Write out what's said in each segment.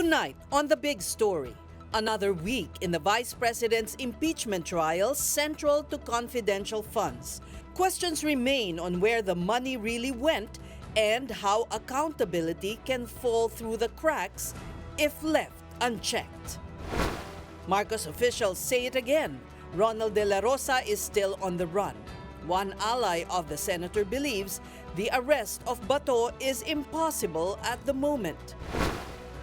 Tonight on The Big Story, another week in the Vice President's impeachment trial central to confidential funds. Questions remain on where the money really went and how accountability can fall through the cracks if left unchecked. Marcos officials say it again. Ronald de la Rosa is still on the run. One ally of the senator believes the arrest of Bato is impossible at the moment.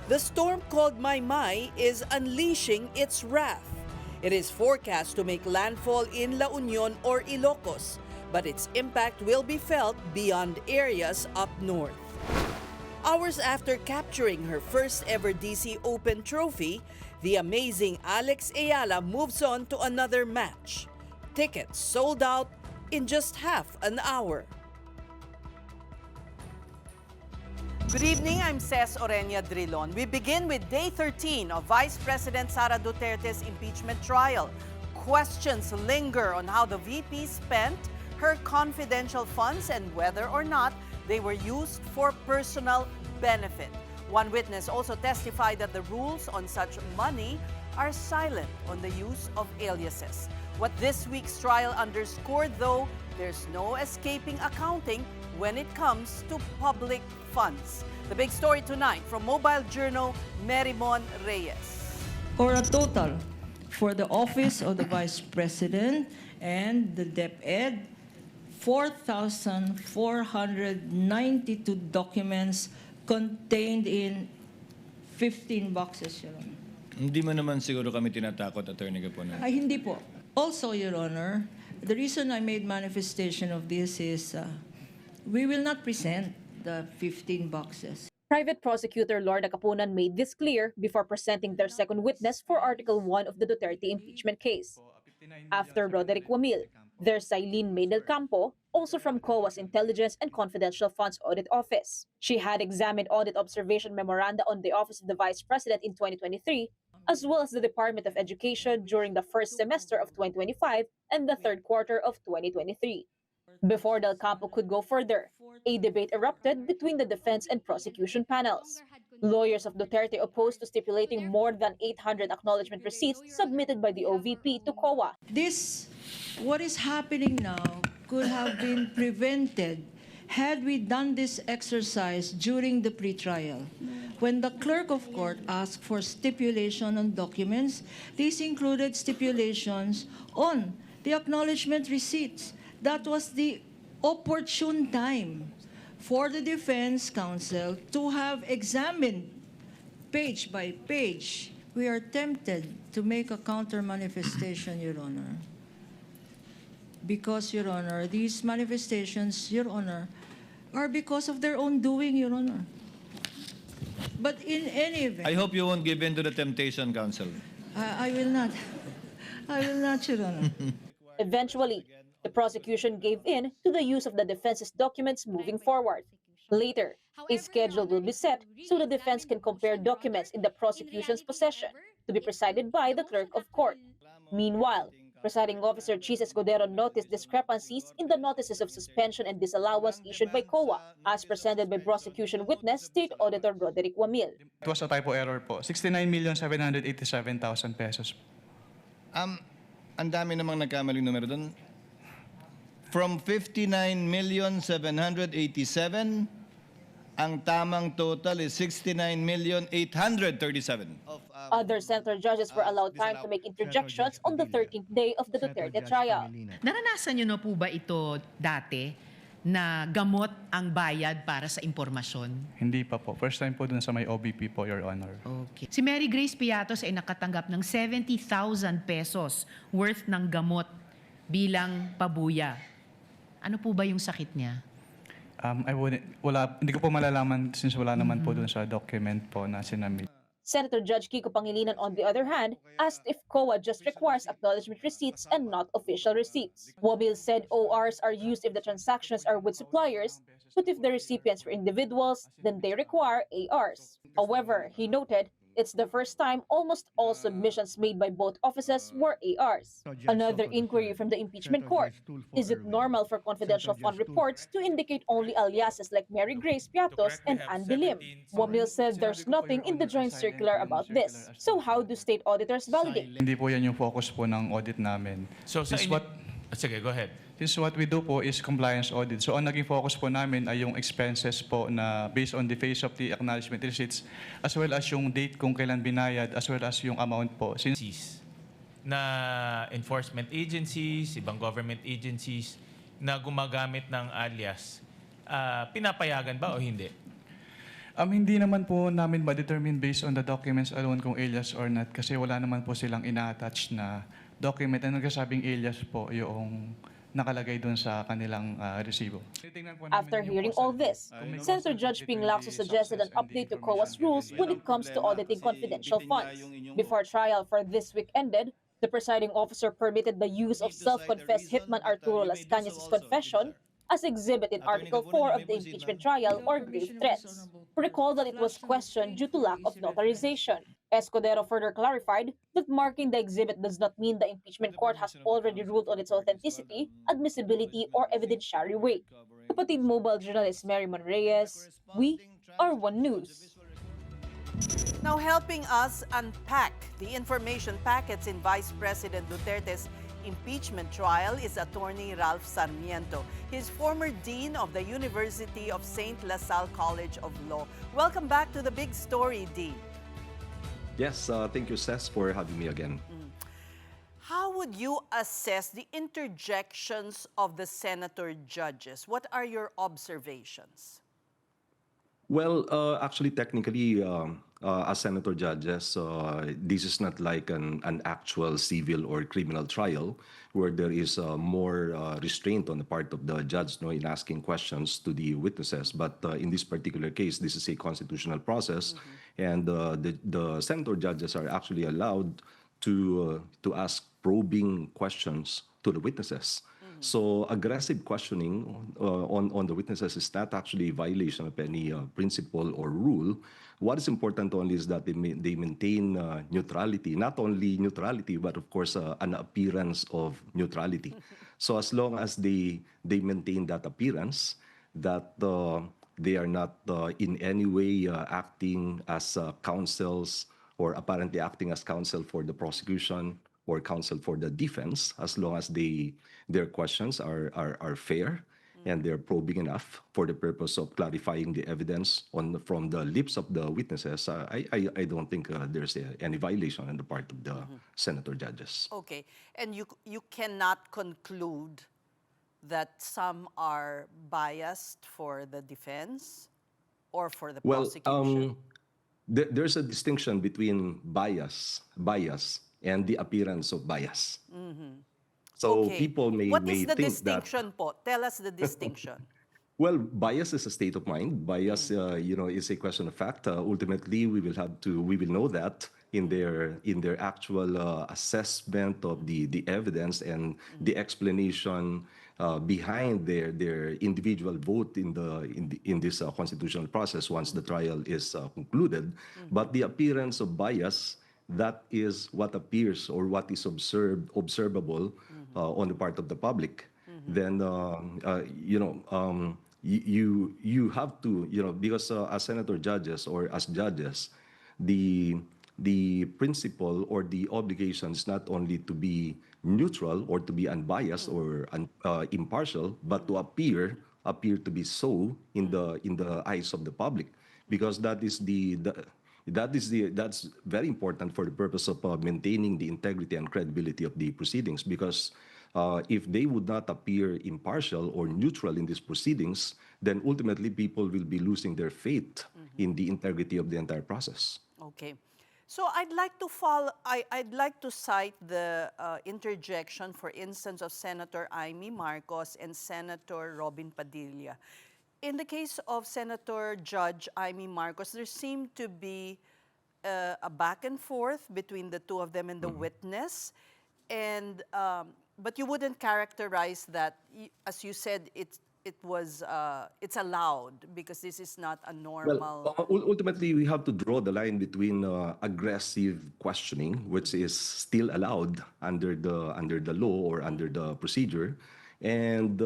The storm called Maymay is unleashing its wrath. It is forecast to make landfall in La Union or Ilocos, but its impact will be felt beyond areas up north. Hours after capturing her first ever DC Open trophy, the amazing Alex Ayala moves on to another match. Tickets sold out in just half an hour. Good evening, I'm Ces Oreña-Drilon. We begin with day 13 of Vice President Sara Duterte's impeachment trial. Questions linger on how the VP spent her confidential funds and whether or not they were used for personal benefit. One witness also testified that the rules on such money are silent on the use of aliases. What this week's trial underscored, though, there's no escaping accounting when it comes to public funds. The big story tonight from Mobile Journal, Merimon Reyes. Or a total for the Office of the Vice President and the DepEd, 4,492 documents contained in 15 boxes, Your Honor. Hindi mo naman siguro kami tinatakot, Attorney Gapono. Ay, hindi po. Also, Your Honor, the reason I made manifestation of this is we will not present the 15 boxes. Private Prosecutor Lorna Capunan made this clear before presenting their second witness for Article 1 of the Duterte impeachment case. After Roderick Wamil, there's Eileen May del Campo, also from COA's Intelligence and Confidential Funds Audit Office. She had examined audit observation memoranda on the Office of the Vice President in 2023, as well as the Department of Education during the first semester of 2025 and the third quarter of 2023. Before Del Campo could go further, a debate erupted between the defense and prosecution panels. Lawyers of Duterte opposed to stipulating more than 800 acknowledgement receipts submitted by the OVP to COA. What is happening now could have been prevented had we done this exercise during the pretrial. When the clerk of court asked for stipulation on documents, these included stipulations on the acknowledgement receipts. That was the opportune time for the defense counsel to have examined page by page. We are tempted to make a counter manifestation, Your Honor. Because, Your Honor, these manifestations, Your Honor, are because of their own doing, Your Honor. But in any event... I hope you won't give in to the temptation, Counsel. I will not. I will not, Your Honor. Eventually, the prosecution gave in to the use of the defense's documents moving forward. Later, a schedule will be set so the defense can compare documents in the prosecution's possession to be presided by the clerk of court. Meanwhile, Presiding Officer Chis Escudero noticed discrepancies in the notices of suspension and disallowance issued by COA, as presented by prosecution witness State Auditor Roderick Wamil. It was a typo error po. 69,787,000 pesos. Ang dami namang nagkamaling numero doon. From 59,787, ang tamang total is 69,837. Other center judges were allowed time to make interjections on the 13th day of the Duterte trial. Naranasan niyo na po ba ito dati na gamot ang bayad para sa impormasyon? Hindi pa po. First time po dun sa may OBP po, Your Honor. Okay. Si Mary Grace Piatos ay nakatanggap ng 70,000 pesos worth ng gamot bilang pabuya. Ano po ba yung sakit niya? Hindi ko po malalaman since wala naman po dun sa document po na sinamit. Senator Judge Kiko Pangilinan, on the other hand, asked if COA just requires acknowledgement receipts and not official receipts. Wamil said ORs are used if the transactions are with suppliers, but if the recipients were individuals, then they require ARs. However, he noted It's the first time almost all submissions made by both offices were ARs. Another inquiry from the impeachment court. Is it normal for confidential fund reports to indicate only aliases like Mary Grace Piatos and Ann Dilim? Wamil said there's nothing in the joint circular about this. So how do state auditors validate? Hindi po yan yung focus po ng audit namin. So sa This inyo, what, sige, go ahead. this what we do po is compliance audit. So ang naging focus po namin ay yung expenses po na based on the face of the acknowledgement receipts as well as yung date kung kailan binayad as well as yung amount po. Since Na enforcement agencies, ibang government agencies na gumagamit ng alias, pinapayagan ba o hindi? Hindi naman po namin ma-determine based on the documents alone kung alias or not kasi wala naman po silang ina-attach na document na nagkasabing alias po yung nakalagay doon sa kanilang resibo. After hearing all this, Senator Judge Ping Lacson suggested an update to COA's rules when it comes to auditing confidential funds. Before trial for this week ended, the presiding officer permitted the use of self-confessed hitman Arturo Las Cañas' confession as exhibit in Article 4 of the impeachment trial or grave threats. Recall that it was questioned due to lack of notarization. Escudero further clarified that marking the exhibit does not mean the impeachment court has already ruled on its authenticity, admissibility, or evidentiary weight. Kapatid Mobile journalist Mary Reyes, we are One News. Now helping us unpack the information packets in Vice President Duterte's impeachment trial is attorney Ralph Sarmiento. He's former dean of the University of St. LaSalle College of Law. Welcome back to the Big Story, Dean. Yes, thank you, Ces, for having me again. How would you assess the interjections of the senator judges? What are your observations? Well, actually, technically, as senator judges, this is not like an actual civil or criminal trial where there is more restraint on the part of the judge in asking questions to the witnesses. But in this particular case, this is a constitutional process, and the senator judges are actually allowed to ask probing questions to the witnesses. So aggressive questioning on the witnesses is not actually a violation of any principle or rule. What is important only is that they maintain neutrality, not only neutrality, but of course an appearance of neutrality. So as long as they maintain that appearance, that they are not in any way acting as counsels or apparently acting as counsel for the prosecution or counsel for the defense, as long as their questions are fair and they're probing enough for the purpose of clarifying the evidence from the lips of the witnesses, I don't think there's any violation on the part of the senator judges. Okay, and you cannot conclude that some are biased for the defense or for the prosecution? There's a distinction between bias, and the appearance of bias. So Okay. people may What is the think distinction po? Tell us the distinction. Well, bias is a state of mind. Bias, is a question of fact. Ultimately, we will know that in their actual assessment of the evidence and the explanation behind their individual vote in this constitutional process once the trial is concluded. But the appearance of bias, that is what appears or what is observable on the part of the public. Then you have to, because as senator judges or as judges, the principle or the obligation is not only to be neutral or to be unbiased or impartial, but to appear to be so in the eyes of the public, because that's very important for the purpose of maintaining the integrity and credibility of the proceedings. Because if they would not appear impartial or neutral in these proceedings, then ultimately people will be losing their faith in the integrity of the entire process. Okay. So I'd like to cite the interjection, for instance, of Senator Amy Marcos and Senator Robin Padilla. In the case of Senator Judge Amy Marcos, there seemed to be a back and forth between the two of them and the witness, and but you wouldn't characterize that, as you said, it's allowed because this is not a Well, normal. ultimately, we have to draw the line between aggressive questioning, which is still allowed under the law or under the procedure, and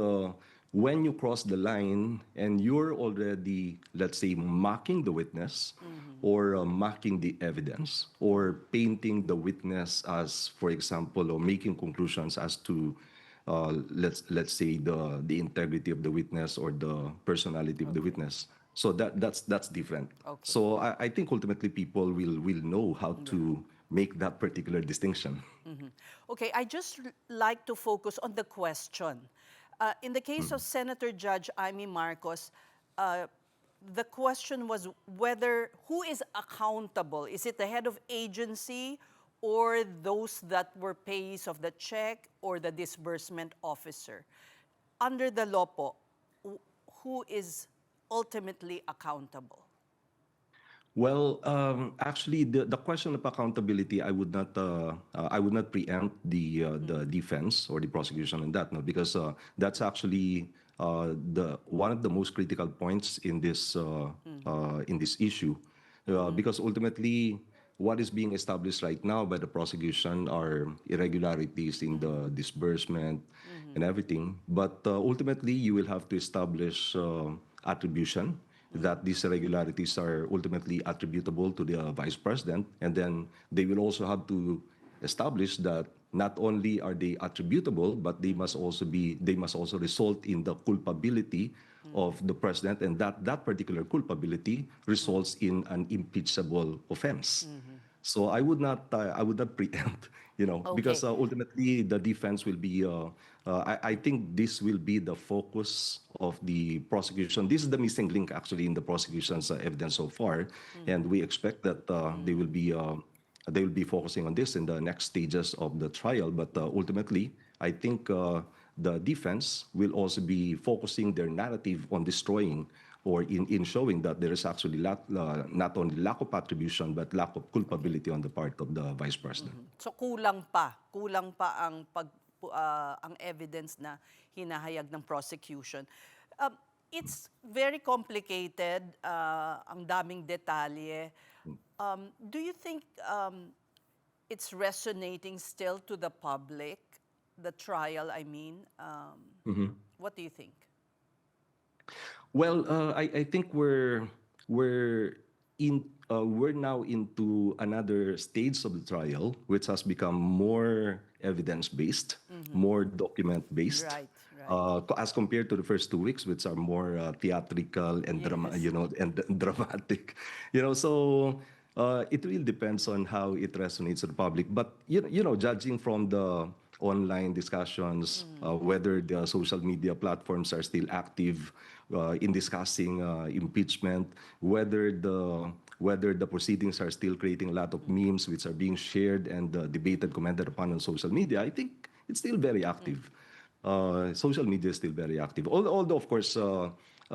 when you cross the line and you're already, let's say, mocking the witness or mocking the evidence or painting the witness as, for example, or making conclusions as to let's say the integrity of the witness or the personality of the witness. So that's different. Okay. So I think ultimately people will know how to make that particular distinction. Okay, I just like to focus on the question. In the case of Senator Judge Amy Marcos, the question was who is accountable? Is it the head of agency or those that were payees of the check or the disbursement officer? Under the law po, who is ultimately accountable? Well, actually, the question of accountability, I would not preempt the defense or the prosecution on that, no, because that's actually the one of the most critical points in this issue, because ultimately, what is being established right now by the prosecution are irregularities in the disbursement and everything, but ultimately, you will have to establish attribution that these irregularities are ultimately attributable to the vice president, and then they will also have to establish that not only are they attributable, but they must also result in the culpability of the president, and that particular culpability results in an impeachable offense. So I would not preempt, because Okay. ultimately the defense will be. I think this will be the focus of the prosecution. This is the missing link actually in the prosecution's evidence so far, and we expect that they will be focusing on this in the next stages of the trial. But ultimately, I think the defense will also be focusing their narrative on destroying or in showing that there is actually not only lack of attribution but lack of culpability on the part of the vice president. So kulang pa ang ang evidence na hinahayag ng prosecution. It's very complicated, ang daming detalye. Do you think it's resonating still to the public, the trial, I mean? What do you think? Well, I think we're now into another stage of the trial, which has become more evidence-based, more document-based, Right. as compared to the first 2 weeks, which are more theatrical and Yes. dramatic. So it really depends on how it resonates with the public. But judging from the online discussions, whether the social media platforms are still active in discussing impeachment, whether the proceedings are still creating a lot of memes which are being shared and debated, commented upon on social media, I think it's still very active. Social media is still very active. Although, of course,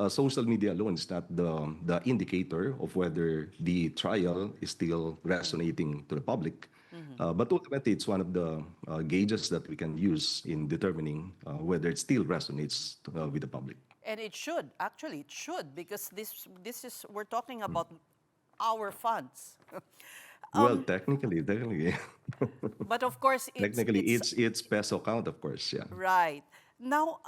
social media alone is not the indicator of whether the trial is still resonating to the public. But ultimately, it's one of the gauges that we can use in determining whether it still resonates with the public. And it should, actually, it should, because this is, we're talking about our funds. Well, technically, But of course, technically, it's peso count, of course, yeah. right. Now,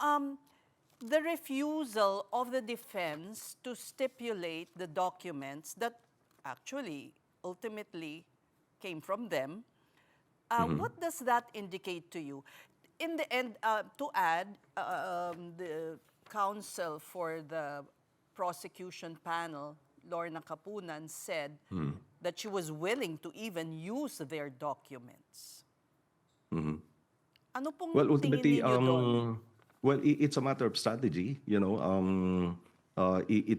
the refusal of the defense to stipulate the documents that actually ultimately came from them, what does that indicate to you? In the end, to add, the counsel for the prosecution panel, Lorna Capunan, said that she was willing to even use their documents. Ano pong Well, tingin ultimately, ninyo doon? it's a matter of strategy. It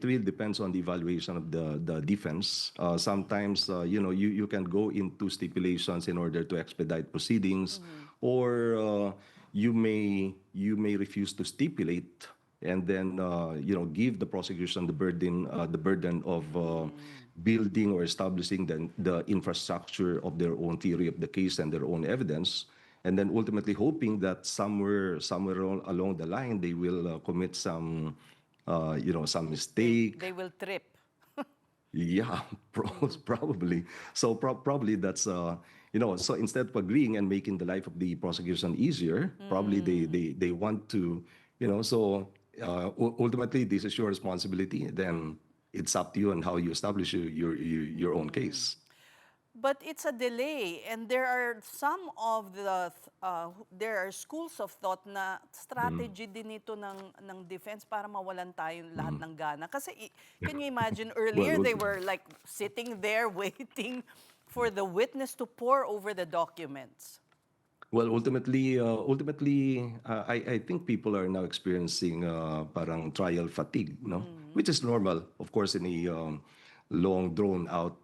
really depends on the evaluation of the defense. Sometimes, you can go into stipulations in order to expedite proceedings, or you may refuse to stipulate and then give the prosecution the burden of building or establishing the infrastructure of their own theory of the case and their own evidence. and then ultimately hoping that somewhere along the line they will commit some, some mistake. They will trip. Yeah, probably. So probably that's so instead of agreeing and making the life of the prosecution easier, probably they want to, so ultimately this is your responsibility. Then it's up to you and how you establish your own case. But it's a delay, and there are some of there are schools of thought na strategy din ito ng defense para mawalan tayong lahat ng gana. Kasi can you imagine earlier Well, they were like sitting there waiting for the witness to pour over the documents. Well, ultimately, I think people are now experiencing parang trial fatigue, no? Which is normal, of course, in a long, drawn-out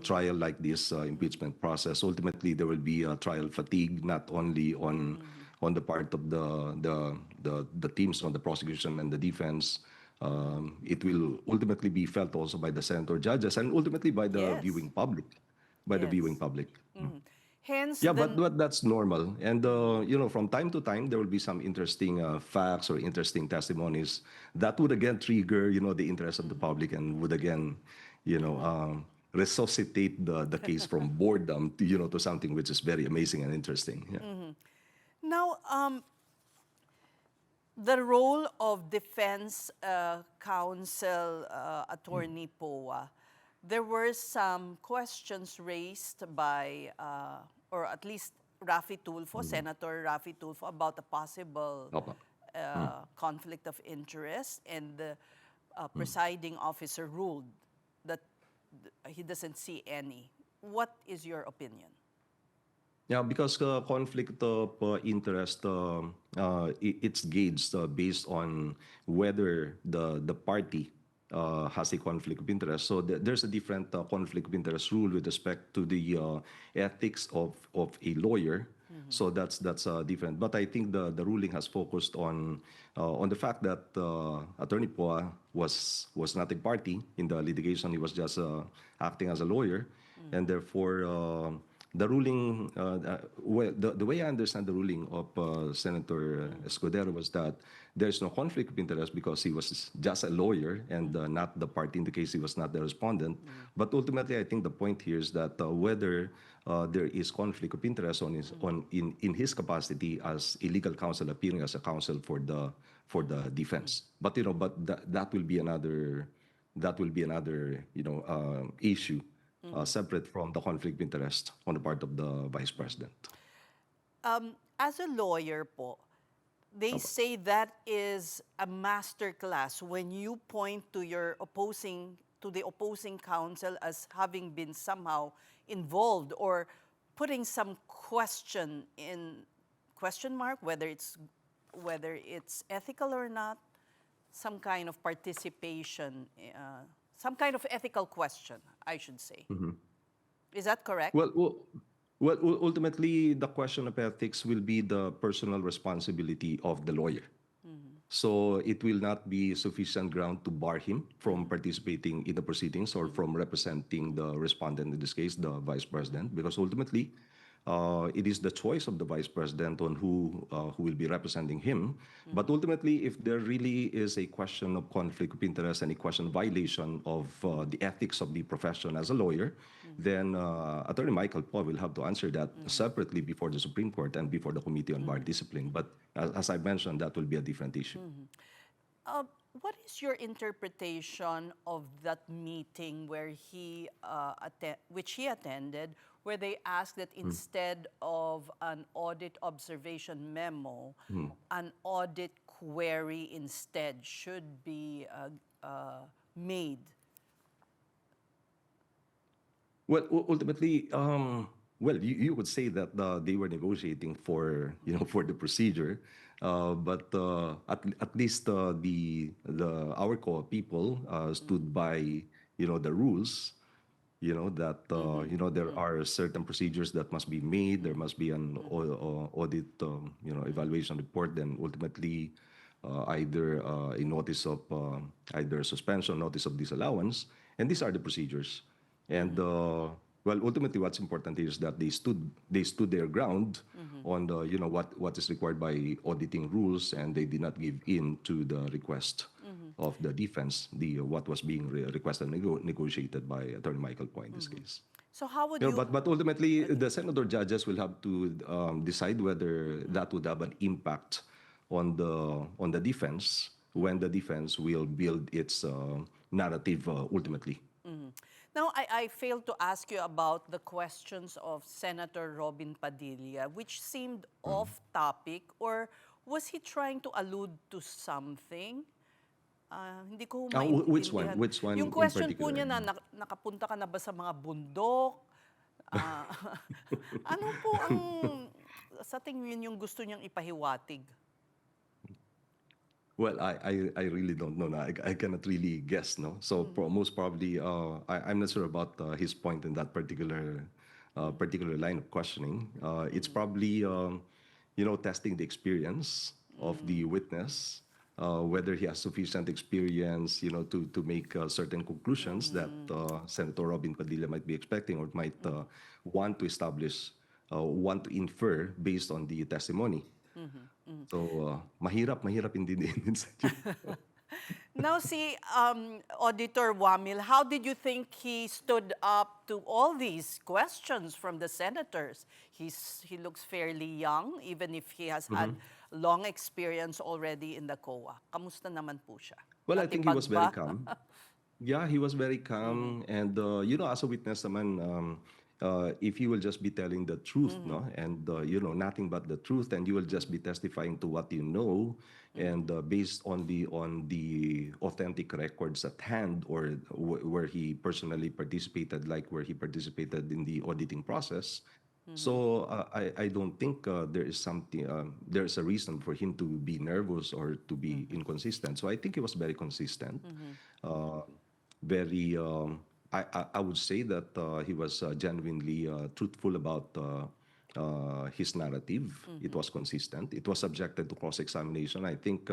trial like this impeachment process. Ultimately, there will be trial fatigue, not only on the part of the teams on the prosecution and the defense. It will ultimately be felt also by the senator judges and ultimately by the Yes. viewing public, Hence, Yeah, but that's normal. And, from time to time, there will be some interesting facts or interesting testimonies that would again trigger, the interest of the public and would again, resuscitate the case from boredom to something which is very amazing and interesting. Yeah. now, the role of defense counsel attorney POA, there were some questions raised by, or at least Raffy Tulfo, Senator Raffy Tulfo, about a possible Opo. conflict of interest, and the presiding officer ruled that he doesn't see any. What is your opinion? Yeah, because conflict of interest, it's gauged based on whether the party has a conflict of interest. So there's a different conflict of interest rule with respect to the ethics of a lawyer. So that's different. But I think the ruling has focused on the fact that Attorney Poa was not a party in the litigation. He was just acting as a lawyer, and therefore. The ruling, the way I understand the ruling of Senator Escudero was that there's no conflict of interest because he was just a lawyer and not the party. In the case, he was not the respondent. But ultimately, I think the point here is that whether there is conflict of interest in his capacity as a legal counsel appearing as a counsel for the defense. But that will be another issue. Separate from the conflict of interest on the part of the Vice President. As a lawyer po, they say that is a master class when you point to the opposing counsel as having been somehow involved or putting some question mark whether it's ethical or not, some kind of participation, some kind of ethical question, I should say. Is that correct? Well, ultimately, the question of ethics will be the personal responsibility of the lawyer. So it will not be sufficient ground to bar him from participating in the proceedings or from representing the respondent, in this case, the Vice President, because ultimately, it is the choice of the Vice President on who will be representing him. But ultimately, if there really is a question of conflict of interest and a question of violation of the ethics of the profession as a lawyer, then Attorney Michael Poe will have to answer that separately before the Supreme Court and before the Committee on Bar Discipline. But as I mentioned, that will be a different issue. What is your interpretation of that meeting where which he attended, where they asked that instead of an audit observation memo, an audit query instead should be made? Well, ultimately, you would say that they were negotiating for the procedure, but at least our core people stood by the rules. That there are certain procedures that must be made. There must be an audit, evaluation report. Then ultimately, either a notice of either suspension, notice of disallowance, and these are the procedures. And well, ultimately, what's important is that they stood their ground on the what is required by auditing rules, and they did not give in to the request of the defense, the what was being requested and negotiated by Attorney Michael Poy in this case. So how would You you... know, but ultimately, the senator judges will have to decide whether that would have an impact on the defense when the defense will build its narrative ultimately. Now, I failed to ask you about the questions of Senator Robin Padilla, which seemed off topic, or was he trying to allude to something? Hindi ko Which maintindihan. one? Which one Yung in question po particular? niya na nakapunta ka na ba sa mga bundok? Ah, ano po ang sa tingin yung gusto niyang ipahiwatig? Well, I really don't know. I cannot really guess. No, so most probably I'm not sure about his point in that particular line of questioning. It's probably testing the experience of the witness, whether he has sufficient experience to make certain conclusions that Senator Robin Padilla might be expecting or might want to establish, want to infer based on the testimony. So, mahirap intindihin sa inyo. Now, si Auditor Wamil, how did you think he stood up to all these questions from the senators? He looks fairly young, even if he has had long experience already in the COA. Kamusta naman po siya? Well, I think he was very Natipag ba? calm. Yeah, he was very calm. And, as a witness naman, if you will just be telling the truth, no, and, nothing but the truth, and you will just be testifying to what you know, and based on the authentic records at hand, or where he personally participated, like where he participated in the auditing process. So I don't think there is a reason for him to be nervous or to be inconsistent. So I think he was very consistent, very. I would say that he was genuinely truthful about his narrative. It was consistent. It was subjected to cross-examination. I think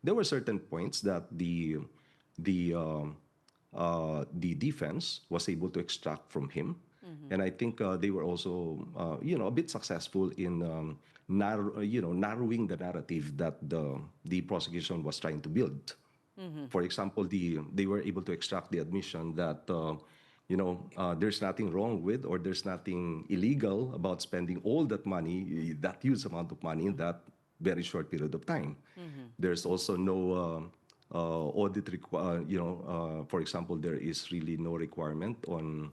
there were certain points that the defense was able to extract from him. And I think they were also, a bit successful in narrowing the narrative that the prosecution was trying to build. For example, they were able to extract the admission that there's nothing wrong with, or there's nothing illegal about spending all that money, that huge amount of money, in that very short period of time. There's also no audit for example, there is really no requirement on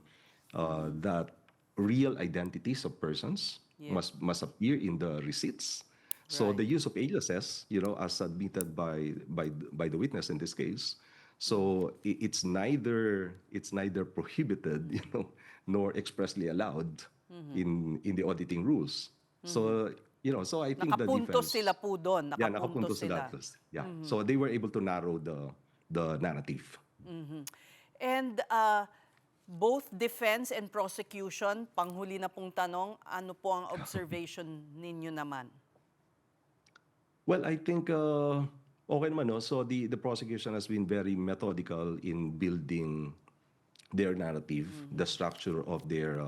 that real identities of persons must appear in the receipts. So the use of aliases, as admitted by the witness in this case, so it's neither prohibited, nor expressly allowed in the auditing rules. So so I think the Nakapunto defense, sila po doon. yeah, Nakapunto nakapunto sila. sila. Yeah, so they were able to narrow the narrative. And both defense and prosecution, panghuli na pong tanong, ano po ang observation ninyo naman? Well, I think okay naman, no? So the prosecution has been very methodical in building their narrative, the structure of their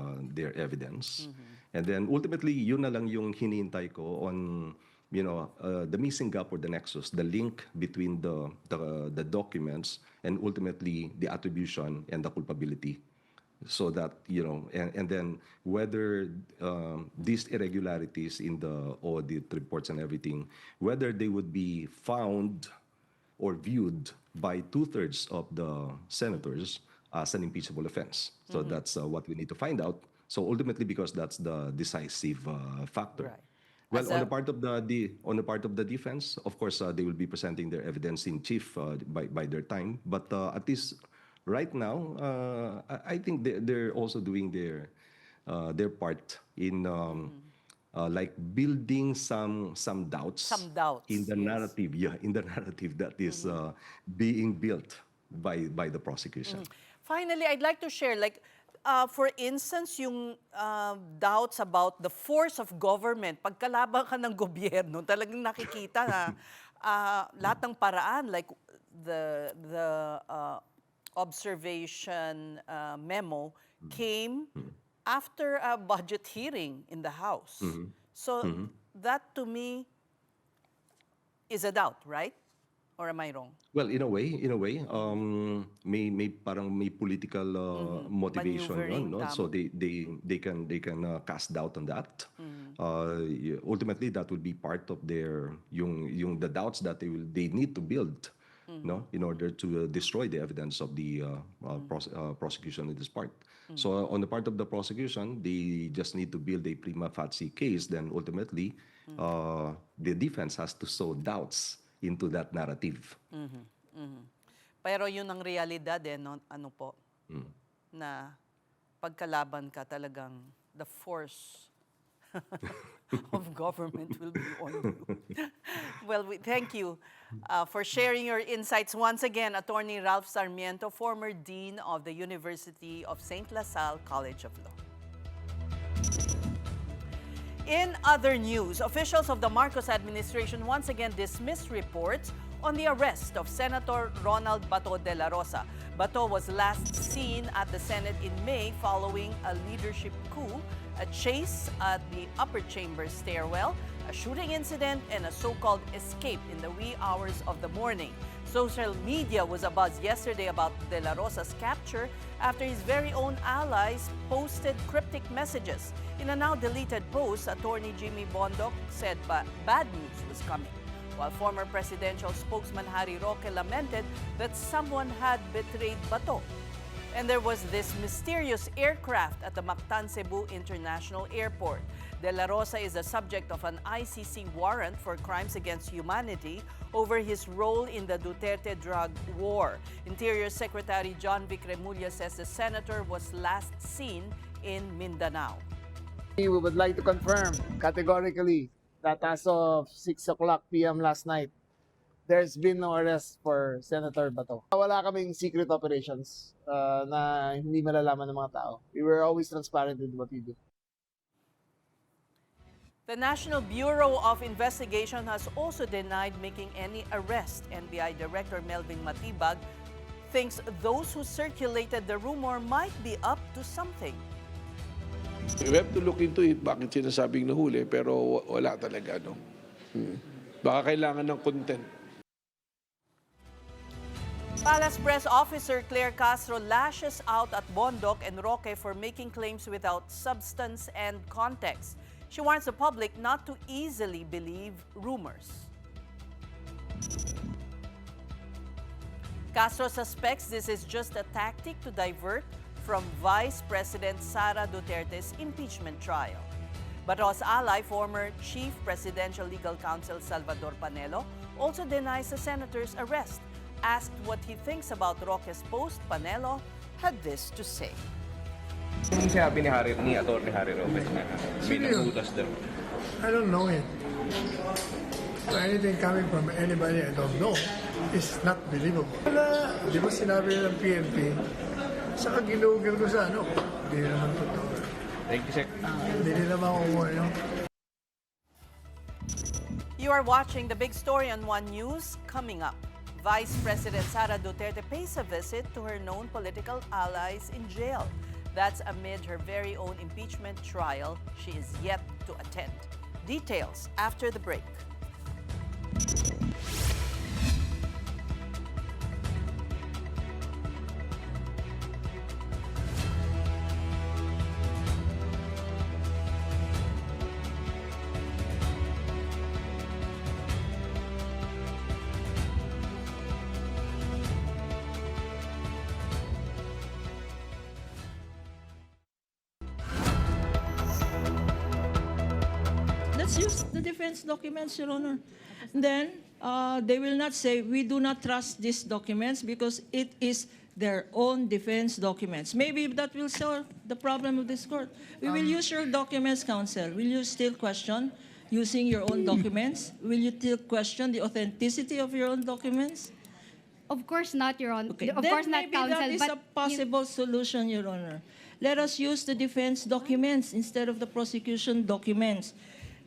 evidence. And then ultimately, yun na lang yung hinihintay ko on the missing gap or the nexus, the link between the documents and ultimately the attribution and the culpability. So that, and then whether these irregularities in the audit reports and everything, whether they would be found or viewed by 2/3 of the senators as an impeachable offense. So that's what we need to find out. So ultimately, because that's the decisive factor. Right. Well, As on a- the part of the defense, of course, they will be presenting their evidence in chief by their time. But at least right now, I think they're also doing their part in like building some doubts. Some doubts, In the yes. narrative, in the narrative that is being built by the prosecution. Finally, I'd like to share, like, for instance, yung doubts about the force of government. Pagkalaban ka ng gobyerno, talagang nakikita na lahat ng paraan, like the observation memo came after a budget hearing in the House. So that to me is a doubt, right? Or am I wrong? Well, in a way, may parang may political motivation Maneuvering, yun, no? tama. So they can cast doubt on that. Ultimately, that will be part of their yung the doubts that they need to build, no, in order to destroy the evidence of the prosecution in this part. So on the part of the prosecution, they just need to build a prima facie case. Then ultimately, the defense has to sow doubts into that narrative. Pero yun ang realidad no? Ano po, na pagkalaban ka talagang the force of government will be on you. Well, we thank you for sharing your insights once again, Attorney Ralph Sarmiento, former Dean of the University of St. LaSalle College of Law. In other news, officials of the Marcos administration once again dismissed reports on the arrest of Senator Ronald Bato de la Rosa. Bato was last seen at the Senate in May following a leadership coup, a chase at the upper chamber stairwell, a shooting incident, and a so-called escape in the wee hours of the morning. Social media was abuzz yesterday about De La Rosa's capture after his very own allies posted cryptic messages. In a now-deleted post, Attorney Jimmy Bondoc said bad news was coming, while former presidential spokesman Harry Roque lamented that someone had betrayed Bato. And there was this mysterious aircraft at the Mactan Cebu International Airport. De La Rosa is the subject of an ICC warrant for crimes against humanity over his role in the Duterte drug war. Interior Secretary John Vic Remulla says the senator was last seen in Mindanao. We would like to confirm categorically that as of 6:00 p.m. last night, there's been no arrest for Senator Bato. Wala kaming secret operations na hindi malalaman ng mga tao. We were always transparent with what we do. The National Bureau of Investigation has also denied making any arrest. NBI Director Melvin Matibag thinks those who circulated the rumor might be up to something. We have to look into it, bakit sinasabing nahuli, pero wala talaga, no? Baka kailangan ng content. Palace Press Officer Claire Castro lashes out at Bondoc and Roque for making claims without substance and context. She warns the public not to easily believe rumors. Castro suspects this is just a tactic to divert from Vice President Sara Duterte's impeachment trial. Bato's ally, former Chief Presidential Legal Counsel Salvador Panelo, also denies the senator's arrest. Asked what he thinks about Roque's post, Panelo had this to say. Yung sabi ni Atty. Harry Roque na may nagutas daw. I don't know it. So anything coming from anybody I don't know is not believable. Wala, di ba sinabi ng PNP, saka ginugil ko sa ano, hindi naman totoo. Thank you, sir. Hindi naman ako yun. You are watching the Big Story on One News. Coming up, Vice President Sara Duterte pays a visit to her known political allies in jail. That's amid her very own impeachment trial she is yet to attend. Details after the break. Let's use the defense documents, Your Honor. Then they will not say, we do not trust these documents because it is their own defense documents. Maybe that will solve the problem of this court. We will use your documents, counsel. Will you still question using your own documents? Will you still question the authenticity of your own documents? Of course not, Your Honor. Okay. Of Then course not, maybe counsel. that is a possible solution, Your Honor. Let us use the defense documents instead of the prosecution documents.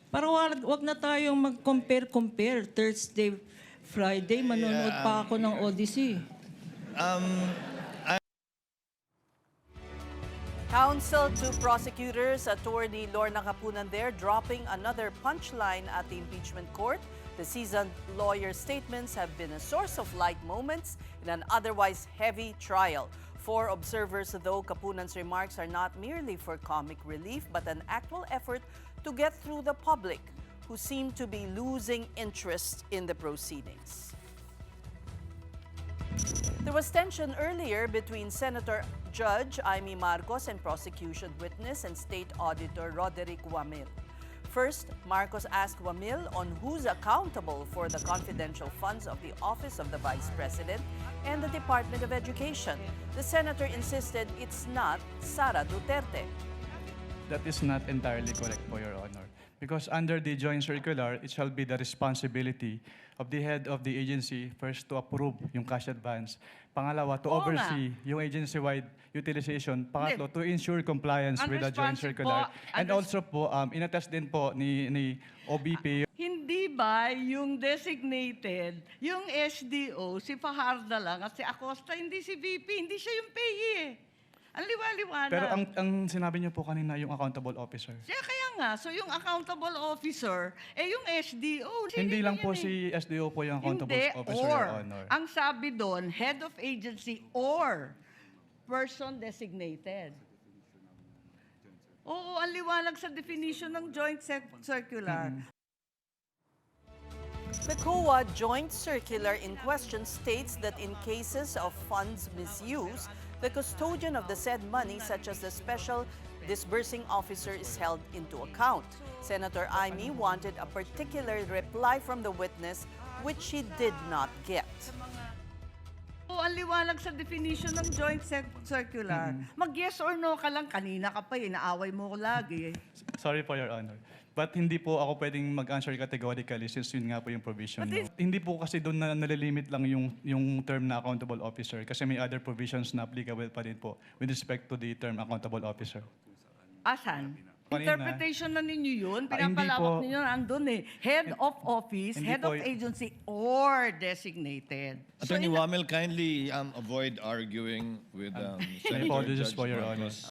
Para wag na tayong mag-compare. Thursday, Friday, manonood pa ako ng Odyssey. Counsel to prosecutors, Attorney Lorna Kapunan there, dropping another punchline at the impeachment court. The seasoned lawyer's statements have been a source of light moments in an otherwise heavy trial. For observers, though, Kapunan's remarks are not merely for comic relief, but an actual effort to get through the public, who seem to be losing interest in the proceedings. There was tension earlier between Senator Judge Amy Marcos and prosecution witness and State Auditor Roderick Wamil. First, Marcos asked Wamil on who's accountable for the confidential funds of the Office of the Vice President and the Department of Education. The senator insisted it's not Sara Duterte. That is not entirely correct po, Your Honor. Because under the joint circular, it shall be the responsibility of the head of the agency first to approve yung cash advance. Pangalawa, to oversee yung agency-wide utilization. Pangatlo, to ensure compliance with the joint circular. And also po, inattest din po ni OBP. Hindi ba yung designated, yung SDO, si Fajarda lang at si Acosta, hindi si VP, hindi siya yung payee eh. Ang liwa-liwanag. Pero ang sinabi niyo po kanina, yung accountable officer. Kaya nga, so yung accountable officer, yung SDO. Hindi lang po si SDO po yung accountable officer, Your Honor. Ang sabi doon, head of agency or person designated. Oo, ang liwanag sa definition ng joint circular. The COA joint circular in question states that in cases of funds misuse, the custodian of the said money, such as the special disbursing officer, is held into account. Senator Amy wanted a particular reply from the witness, which she did not get. Oo, ang liwanag sa definition ng joint circular. Mag-yes or no ka lang, kanina ka pa inaaway mo ko lagi. Sorry po, Your Honor. But hindi po ako pwedeng mag-answer categorically since yun nga po yung provision. No? Hindi po kasi doon na nalilimit lang yung term na accountable officer kasi may other provisions na applicable pa rin po with respect to the term accountable officer. Asan? Kanina. Interpretation na ninyo yun, pinapalawak ninyo na andun eh. Head of office, head of agency, or designated. Attorney Wamil, kindly avoid arguing with Senator apologies Judge for Your Honor. Marcos.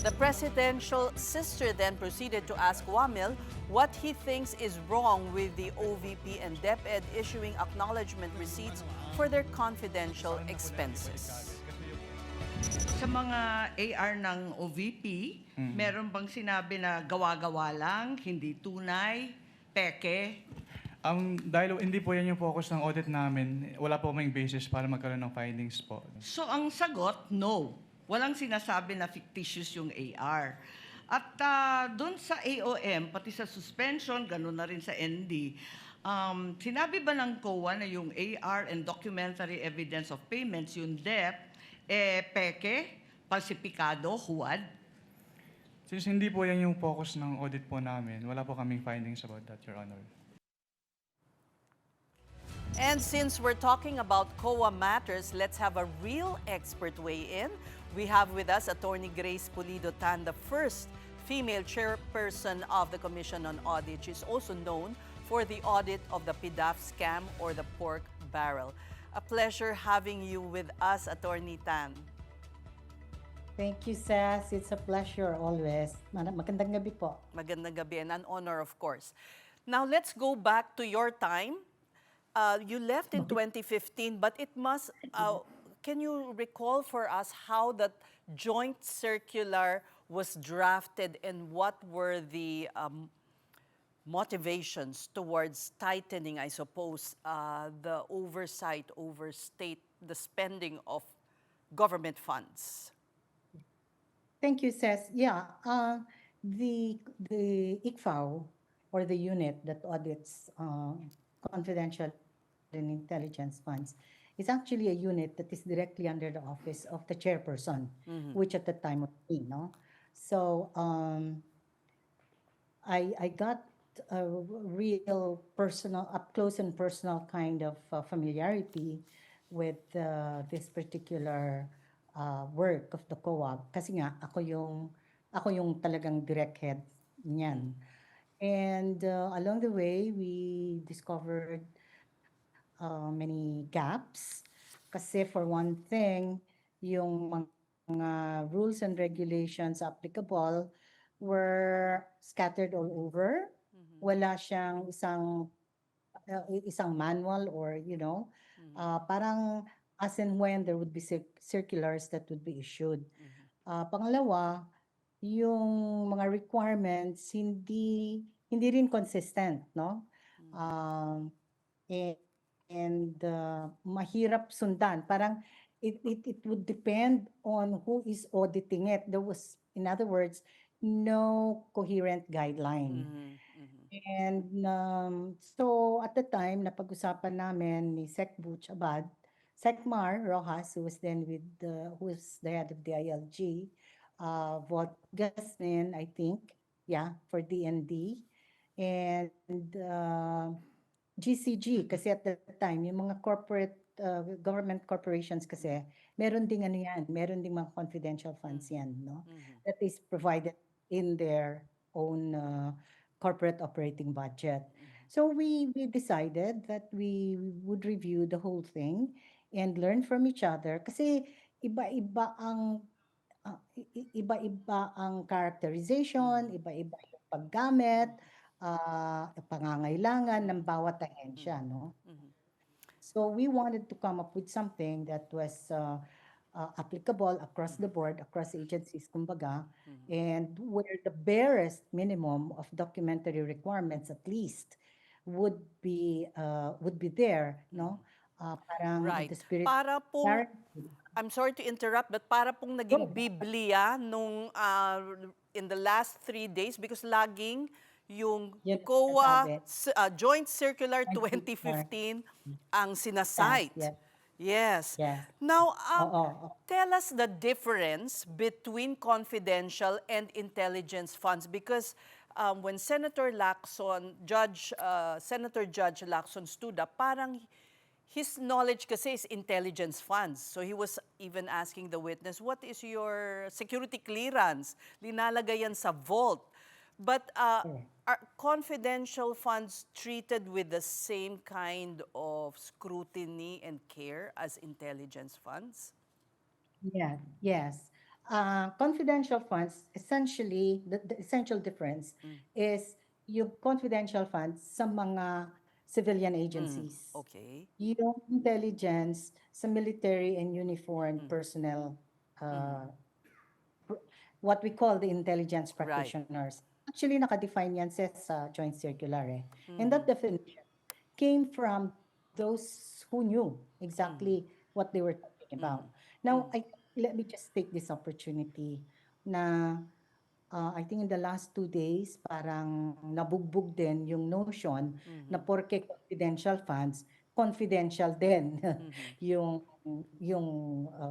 The presidential sister then proceeded to ask Wamil what he thinks is wrong with the OVP and DepEd issuing acknowledgement receipts for their confidential expenses. Sa mga AR ng OVP, meron bang sinabi na gawa-gawa lang, hindi tunay, peke? Dahil hindi po yan yung focus ng audit namin, wala po kaming basis para magkaroon ng findings po. So ang sagot, no. Walang sinasabi na fictitious yung AR. At doon sa AOM, pati sa suspension, gano'n na rin sa ND, sinabi ba ng COA na yung AR and documentary evidence of payments, yung DEP, peke, falsipikado, huwad? Since hindi po yan yung focus ng audit po namin, wala po kaming findings about that, Your Honor. And since we're talking about COA matters, let's have a real expert weigh in. We have with us Attorney Grace Pulido Tan, the first female chairperson of the Commission on Audit. She's also known for the audit of the PDAF scam or the pork barrel. A pleasure having you with us, Attorney Tan. Thank you, Sas. It's a pleasure always. Magandang gabi po. Magandang gabi and an honor, of course. Now, let's go back to your time. You left in 2015, but it must... can you recall for us how that joint circular was drafted and what were the motivations towards tightening, I suppose, the oversight over the spending of government funds? Thank you, Sas. Yeah, the ICFAO, or the unit that audits confidential and intelligence funds, is actually a unit that is directly under the office of the chairperson, which at the time was me, no? So I got a real personal, up close and personal kind of familiarity with this particular work of the COA. Kasi nga, ako yung talagang direct head niyan. And along the way, we discovered many gaps. Kasi for one thing, yung rules and regulations applicable were scattered all over. Wala siyang isang manual or, parang as and when there would be circulars that would be issued. Pangalawa, yung mga requirements hindi rin consistent, no? And, mahirap sundan. Parang it would depend on who is auditing it. There was, in other words, no coherent guideline. And so at the time, napag-usapan namin ni Sec Butch Abad, Secmar Rojas, who was then who was the head of the ILG, Vought Gasmin, I think, for DND, and GCG, kasi at that time, yung mga government corporations kasi, meron ding mga confidential funds yan, no? That is provided in their own corporate operating budget. So we decided that we would review the whole thing and learn from each other kasi iba-iba ang characterization, iba-iba yung paggamit, pangangailangan ng bawat ahensya, no? So we wanted to come up with something that was applicable across the board, across agencies, kumbaga, and where the barest minimum of documentary requirements at least would be there, no? Parang Right. the spirit Para pong, I'm sorry to interrupt, but para pong naging Biblia nung in the last 3 days because laging yung COA Joint Circular 2015 ang sinasite. Yes. Now, tell us the difference between confidential and intelligence funds because when Senator Judge Lacson stood up, parang his knowledge kasi is intelligence funds. So he was even asking the witness, what is your security clearance? Linalagay yan sa vault. But are confidential funds treated with the same kind of scrutiny and care as intelligence funds? Yes. Confidential funds, essentially, the essential difference is yung confidential funds sa mga civilian agencies. Okay. Yung intelligence sa military and uniformed personnel, what we call the intelligence practitioners. Actually, nakadefine yan sa Joint Circular. And that definition came from those who knew exactly what they were talking about. Now, let me just take this opportunity na I think in the last 2 days, parang nabugbog din yung notion na porke confidential funds, confidential din yung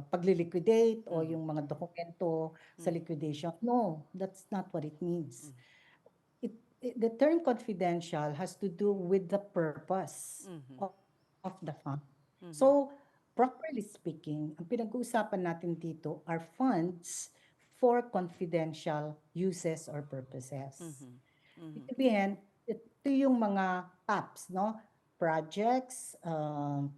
pagliliquidate o yung mga dokumento sa liquidation. No, that's not what it means. The term confidential has to do with the purpose of the fund. So, properly speaking, ang pinag-uusapan natin dito are funds for confidential uses or purposes. Ibig sabihin, ito yung mga apps, no? Projects,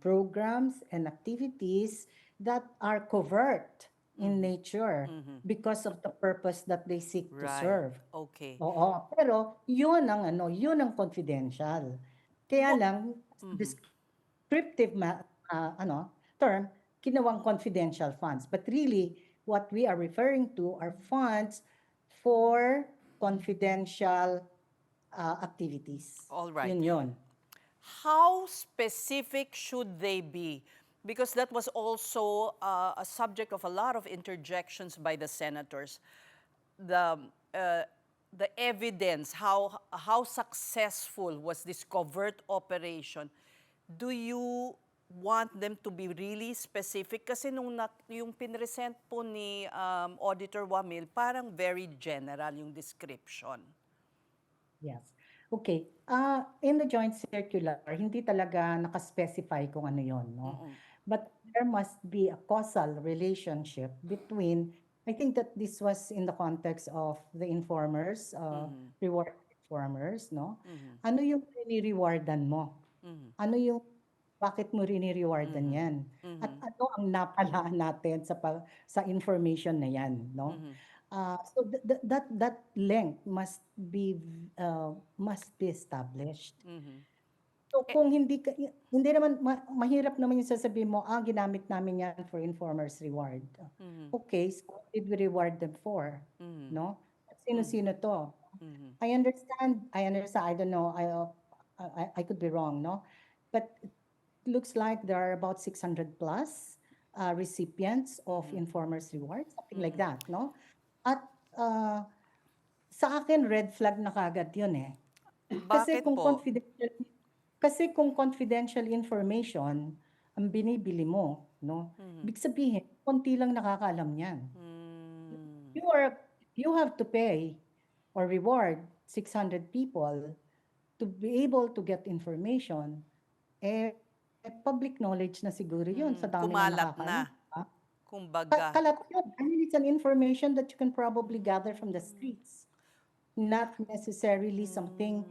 programs, and activities that are covert in nature because of the purpose that they seek to serve. Okay. Oo, pero yun ang confidential. Kaya lang descriptive term kinawang confidential funds. But really what we are referring to are funds for confidential activities. All right. Yun. How specific should they be? Because that was also a subject of a lot of interjections by the senators. The evidence, how successful was this covert operation? Do you want them to be really specific? Kasi yung pinresent po ni Auditor Wamil, parang very general yung description. Yes. Okay. In the joint circular, hindi talaga nakaspecify kung ano yon, no? But there must be a causal relationship between, I think that this was in the context of the informers, reward informers, no? Ano yung ni-rewardan mo? Ano yung bakit mo rini-rewardan yan? At ano ang napalaan natin sa information na yan, no? So that length must be established. So kung hindi naman mahirap naman yung sasabihin mo, ginamit namin yan for informers reward. Okay, so what did we reward them for? No? At sino-sino to? I understand, I don't know, I could be wrong, no? But it looks like there are about 600 plus recipients of informers reward, something like that, no? At sa akin, red flag na kagad yun eh. Kasi Bakit po? kung confidential information ang binibili mo, no? Ibig sabihin, konti lang nakakaalam niyan. You have to pay or reward 600 people to be able to get information. Public knowledge na siguro yun sa dami na Kumalat nakakaalam. na. Kumbaga. Kalat yun. I mean, it's an information that you can probably gather from the streets. Not necessarily something,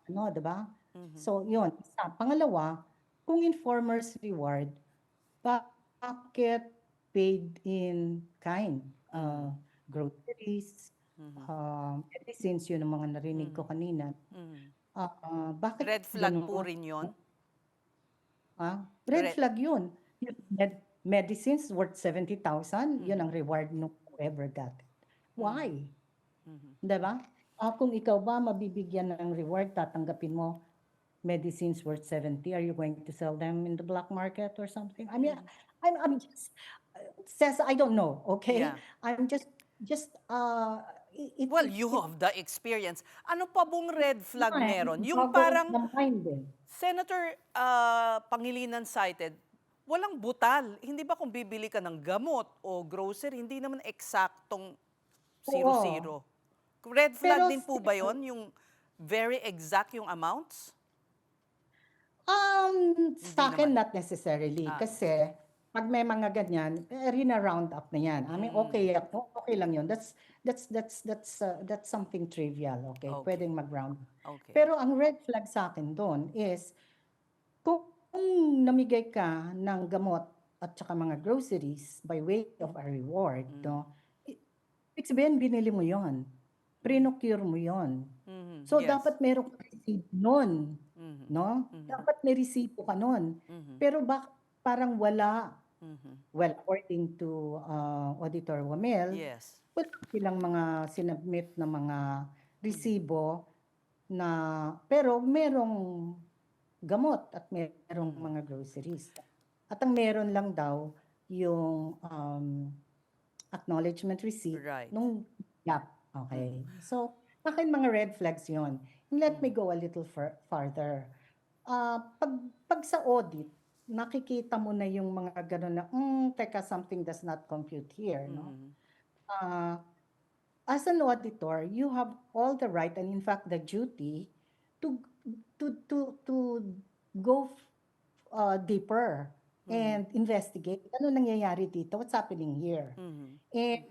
diba? So, yun. Isa. Pangalawa, kung informers reward, bakit paid in kind? Groceries, medicines, yun ang mga narinig ko kanina. Bakit Red flag ganun? po rin yun? Red flag yun. Medicines worth 70,000, yun ang reward no whoever got it. Why? Diba? Kung ikaw ba mabibigyan ng reward, tatanggapin mo medicines worth 70, are you going to sell them in the black market or something? I mean, I'm just, says I don't know, okay? Yeah. I'm just Well, you have the experience. Ano pa bong red flag meron? Yung bago parang ng mind eh. Senator Pangilinan cited, walang butal. Hindi ba kung bibili ka ng gamot o grocery, hindi naman eksaktong 0-0. Red flag Pero din po ba yon, yung very exact yung amounts? Sa akin, not necessarily. Kasi, pag may mga ganyan, rina-round up na yan. I mean, okay lang yun. That's something trivial, okay? Pwedeng mag-round. Okay. Pero ang red flag sa akin doon is, kung namigay ka ng gamot at saka mga groceries by way of a reward, no? Ibig sabihin, binili mo yon, pre-procure mo yon. So, dapat merong receipt nun, no? Dapat may resibo ka nun. Pero parang wala. Well, according to Auditor Wamel, wala silang mga sinubmit na mga resibo na, pero merong gamot at merong mga groceries. At ang meron lang daw yung acknowledgement receipt nung gap. Okay. So, akin mga red flags yon. And let me go a little farther. Pag sa audit, nakikita mo na yung mga gano'n na, teka, something does not compute here, no? As an auditor, you have all the right and in fact the duty to go deeper and investigate. Ano nangyayari dito? What's happening here? And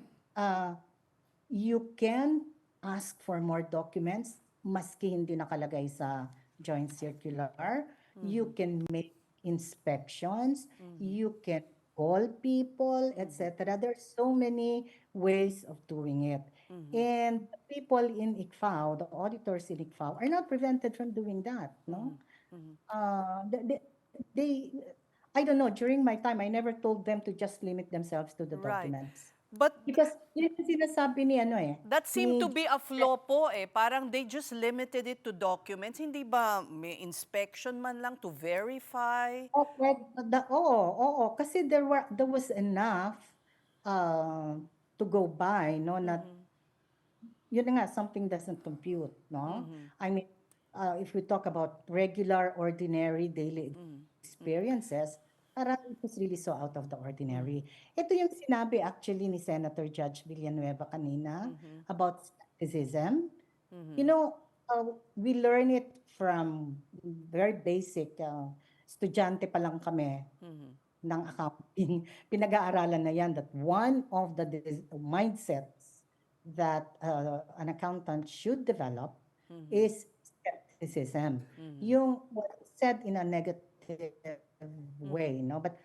you can ask for more documents maski hindi nakalagay sa joint circular. You can make inspections. You can call people, etc. There's so many ways of doing it. And people in ICFAO, the auditors in ICFAO, are not prevented from doing that, no? I don't know, during my time, I never told them to just limit themselves to the documents. But Because yun yung sinasabi ni that seemed to be a flaw po eh. Parang they just limited it to documents. Hindi ba may inspection man lang to verify? Oo. Kasi there was enough to go by, no? Not, yun na nga, something doesn't compute, no? I mean, if we talk about regular, ordinary, daily experiences, parang it was really so out of the ordinary. Ito yung sinabi actually ni Senator Judge Villanueva kanina about skepticism. You know, we learn it from very basic, estudyante pa lang kami ng accounting. Pinag-aaralan na yan that one of the mindsets that an accountant should develop is skepticism. Yung what is said in a negative way, no? But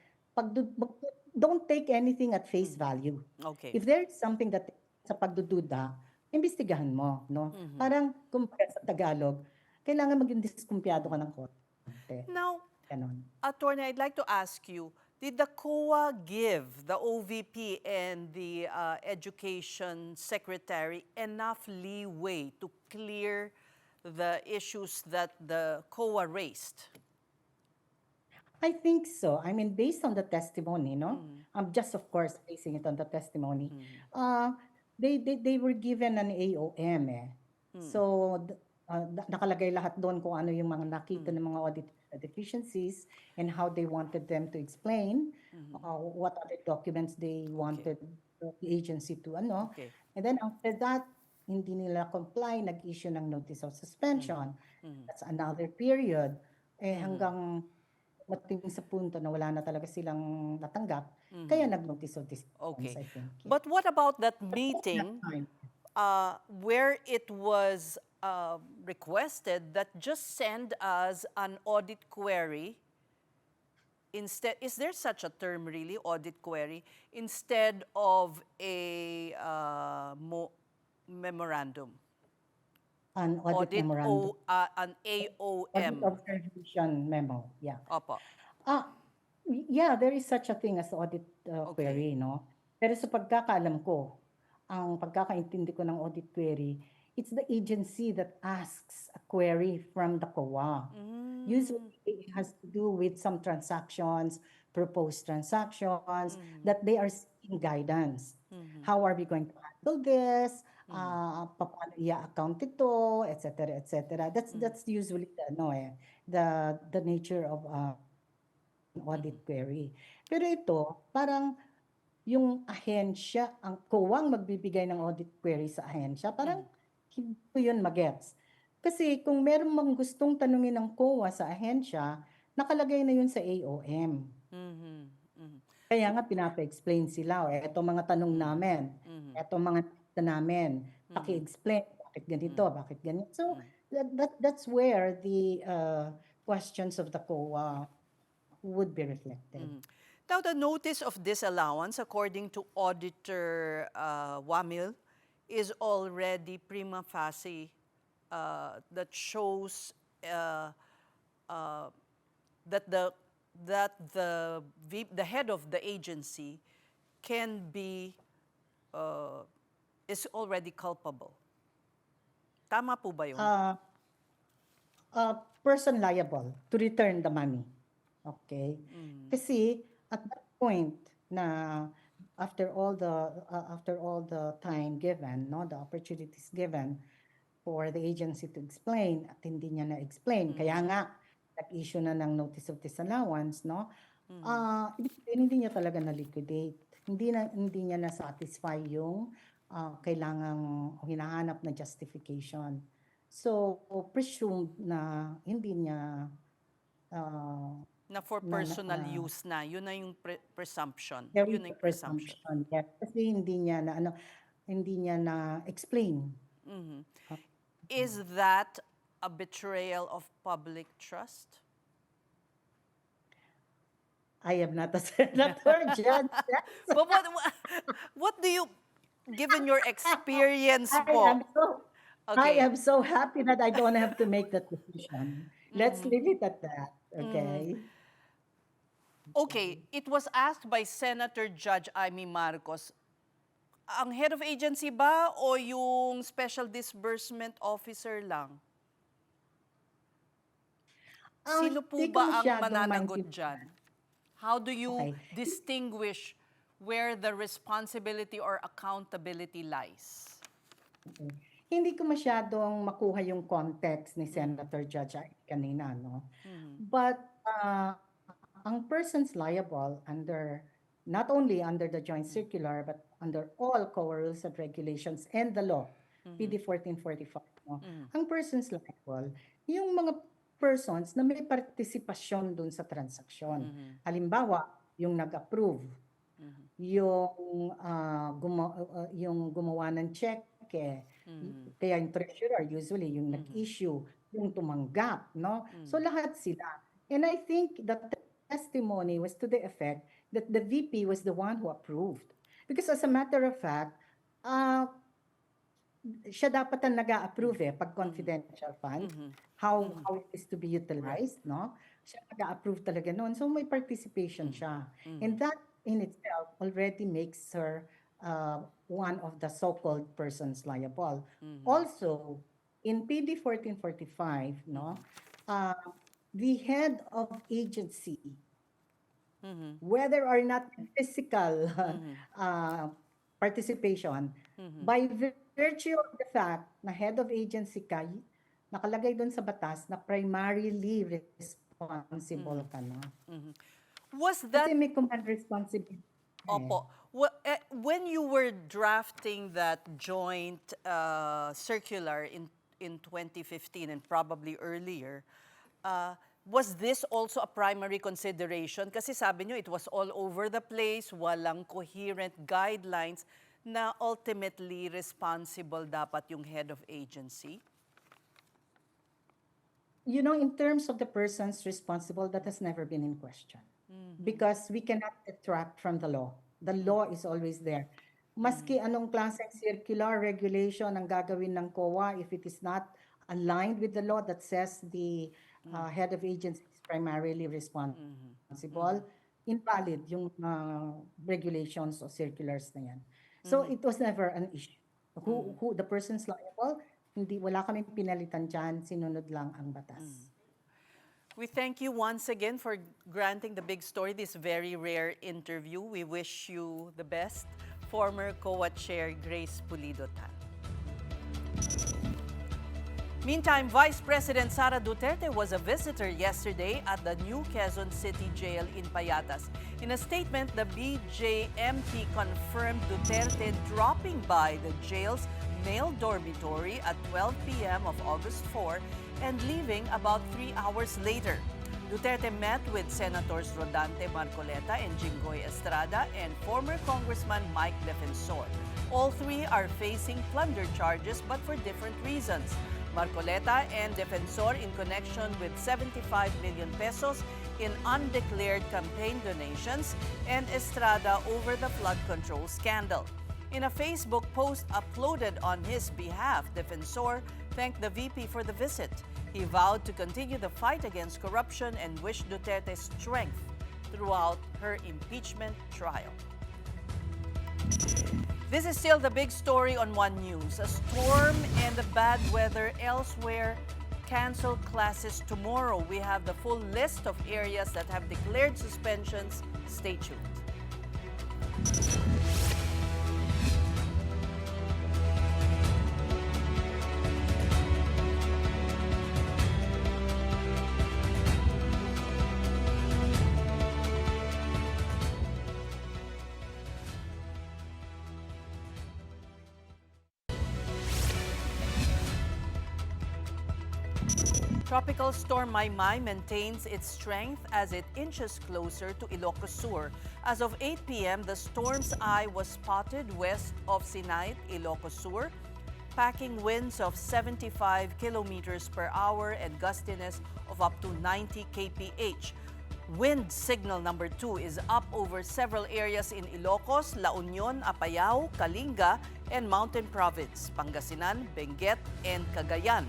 don't take anything at face value. Okay. If there is something that sa pagdududa, imbestigahan mo, no? Parang kumbaga sa Tagalog, kailangan maging diskumpiyado ka ng konti. Now, Ganon. Attorney, I'd like to ask you, did the COA give the OVP and the Education Secretary enough leeway to clear the issues that the COA raised? I think so. I mean, based on the testimony, no? I'm just, of course, basing it on the testimony. They were given an AOM, eh. So, nakalagay lahat doon kung ano yung mga nakita ng mga audit deficiencies and how they wanted them to explain what other documents they wanted the agency to ano. Okay. And then after that, hindi nila comply, nag-issue ng notice of suspension. That's another period. Eh hanggang mating sa punto na wala na talaga silang natanggap, kaya nag-notice of disappearance, I think. But what about that meeting where it was requested that just send us an audit query instead? Is there such a term really, audit query, instead of a memorandum? An audit memorandum. An AOM. Audit observation memo, yeah. Opo. Yeah, there is such a thing as audit query, no? Pero sa pagkakaalam ko, ang pagkakaintindi ko ng audit query, it's the agency that asks a query from the COA. Usually, it has to do with some transactions, proposed transactions, that they are seeking guidance. How are we going to handle this? Paano i-account ito, etc., etc. That's usually the nature of audit query. Pero ito, parang yung ahensya, ang COA ang magbibigay ng audit query sa ahensya, parang hindi ko yun magets. Kasi kung meron mang gustong tanungin ng COA sa ahensya, nakalagay na yun sa AOM. Kaya nga pinapa-explain sila, eto mga tanong namin, eto mga namin, paki-explain, bakit ganito, bakit ganito. So, that's where the questions of the COA would be reflected. Now, the notice of disallowance, according to Auditor Wamil, is already prima facie that shows that the head of the agency can be is already culpable. Tama po ba yun? Person liable to return the money. Okay? Kasi at that point na after all the time given, no, the opportunities given for the agency to explain at hindi niya na-explain, kaya nga nag-issue na ng notice of disallowance, no? Hindi niya talaga na-liquidate. Hindi niya na-satisfy yung kailangang hinahanap na justification. So, presumed na hindi niya na for personal use na. Yun na yung presumption. There Yun is na yung a presumption. Yeah. Kasi hindi niya na explain. Is that a betrayal of public trust? I am not a senator, Judge. But what do you, given your experience po? I am so happy that I don't have to make that decision. Let's leave it at that. Okay? Okay, it was asked by Senator Judge Amy Marcos, ang head of agency ba o yung special disbursement officer lang? Sino po ba ang mananagot dyan? How do you distinguish where the responsibility or accountability lies? Hindi ko masyadong makuha yung context ni Senator Judge kanina, no? But ang persons liable under, not only under the joint circular, but under all COA rules and regulations and the law, PD 1445, no? Ang persons liable, yung mga persons na may partisipasyon dun sa transaksyon. Halimbawa, yung nag-approve, yung gumawa ng check, kaya yung treasurer usually yung nag-issue, yung tumanggap, no? So lahat sila. And I think that testimony was to the effect that the VP was the one who approved. Because as a matter of fact, uh, siya dapat ang nag-a-approve pag confidential funds, how it is to be utilized, no? Siya nag-a-approve talaga noon. So may participation siya. And that in itself already makes her one of the so-called persons liable. Also, in PD 1445, no, the head of agency, whether or not physical participation, by virtue of the fact na head of agency ka, nakalagay doon sa batas na primarily responsible ka, no? Was that... Kasi may command responsibility. Opo. When you were drafting that joint circular in 2015 and probably earlier, was this also a primary consideration? Kasi sabi nyo, it was all over the place, walang coherent guidelines na ultimately responsible dapat yung head of agency? You know, in terms of the persons responsible, that has never been in question. Because we cannot detract from the law. The law is always there. Maski anong klaseng circular regulation ang gagawin ng COA, if it is not aligned with the law that says the head of agency is primarily responsible, invalid yung regulations o circulars na yan. So it was never an issue. Who the persons liable, wala kaming pinalitan dyan, sinunod lang ang batas. We thank you once again for granting the Big Story this very rare interview. We wish you the best. Former COA Chair Grace Pulido-Tan. Meantime, Vice President Sara Duterte was a visitor yesterday at the new Quezon City Jail in Payatas. In a statement, the BJMP confirmed Duterte dropping by the jail's male dormitory at 12 p.m. of August 4 and leaving about 3 hours later. Duterte met with Senators Rodante Marcoleta and Jinggoy Estrada and former Congressman Mike Defensor. All three are facing plunder charges but for different reasons. Marcoleta and Defensor in connection with 75 million pesos in undeclared campaign donations, and Estrada over the flood control scandal. In a Facebook post uploaded on his behalf, Defensor thanked the VP for the visit. He vowed to continue the fight against corruption and wished Duterte strength throughout her impeachment trial. This is still the big story on One News. A storm and the bad weather elsewhere cancel classes tomorrow. We have the full list of areas that have declared suspensions. Stay tuned. Tropical storm Maymay maintains its strength as it inches closer to Ilocos Sur. As of 8 p.m., the storm's eye was spotted west of Sinait, Ilocos Sur, packing winds of 75 kilometers per hour and gustiness of up to 90 kph. Wind signal number 2 is up over several areas in Ilocos, La Union, Apayao, Kalinga, and Mountain Province, Pangasinan, Benguet, and Cagayan.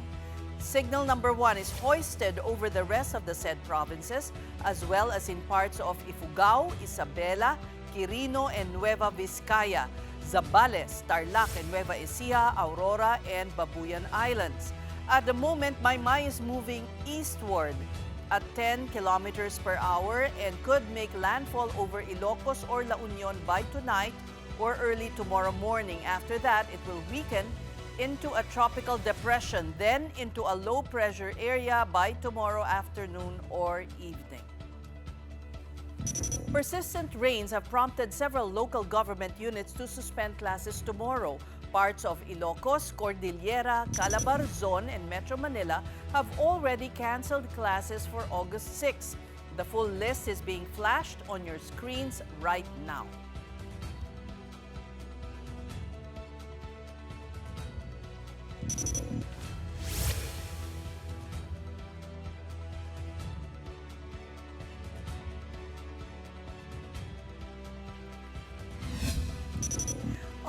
Signal number 1 is hoisted over the rest of the said provinces, as well as in parts of Ifugao, Isabela, Quirino, and Nueva Vizcaya, Zambales, Tarlac, and Nueva Ecija, Aurora, and Babuyan Islands. At the moment, Maymay is moving eastward at 10 kilometers per hour and could make landfall over Ilocos or La Union by tonight or early tomorrow morning. After that, it will weaken into a tropical depression, then into a low-pressure area by tomorrow afternoon or evening. Persistent rains have prompted several local government units to suspend classes tomorrow. Parts of Ilocos, Cordillera, Calabarzon, and Metro Manila have already canceled classes for August 6. The full list is being flashed on your screens right now.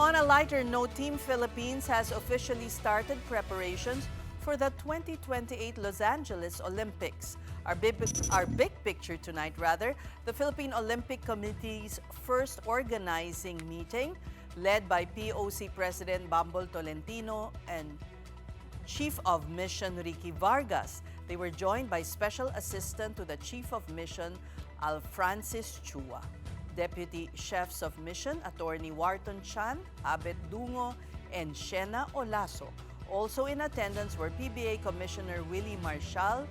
On a lighter note, Team Philippines has officially started preparations for the 2028 Los Angeles Olympics. Our big picture tonight, the Philippine Olympic Committee's first organizing meeting, led by POC President Bambol Tolentino and Chief of Mission Ricky Vargas. They were joined by Special Assistant to the Chief of Mission, Al Francis Chua. Deputy Chefs of Mission, Attorney Wharton Chan, Abet Dungo, and Shena Olaso. Also in attendance were PBA Commissioner Willie Marshall,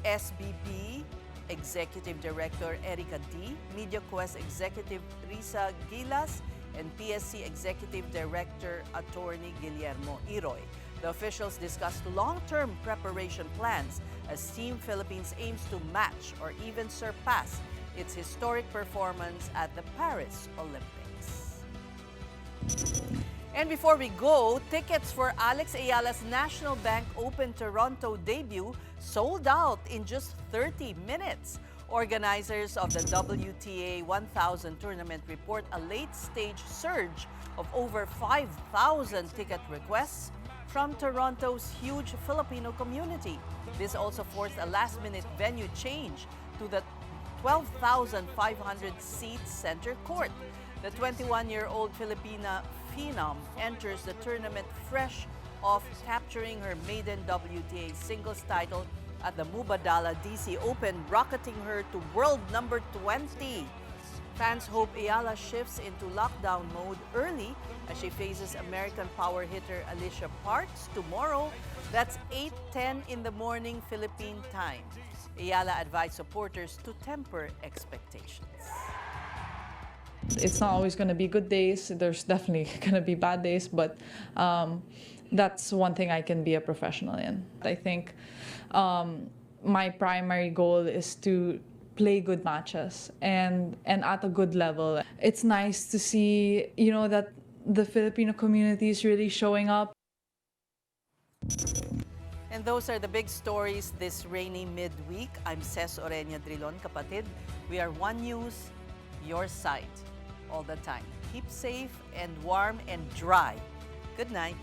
SBP Executive Director Erica D, MediaQuest Executive Risa Gilas, and PSC Executive Director Attorney Guillermo Iroy. The officials discussed long-term preparation plans as Team Philippines aims to match or even surpass its historic performance at the Paris Olympics. And before we go, tickets for Alex Ayala's National Bank Open Toronto debut sold out in just 30 minutes. Organizers of the WTA 1000 tournament report a late-stage surge of over 5,000 ticket requests from Toronto's huge Filipino community. This also forced a last-minute venue change to the 12,500-seat center court. The 21-year-old Filipina phenom enters the tournament fresh off capturing her maiden WTA singles title at the Mubadala DC Open, rocketing her to world number 20. Fans hope Ayala shifts into lockdown mode early as she faces American power hitter Alicia Parks tomorrow. That's 8:10 in the morning Philippine time. Ayala advised supporters to temper expectations. It's not always going to be good days. There's definitely going to be bad days, but that's one thing I can be a professional in. I think my primary goal is to play good matches and at a good level. It's nice to see, that the Filipino community is really showing up. And those are the big stories this rainy midweek. I'm Ces Oreña-Drilon, kapatid. We are One News, your side, all the time. Keep safe and warm and dry. Good night.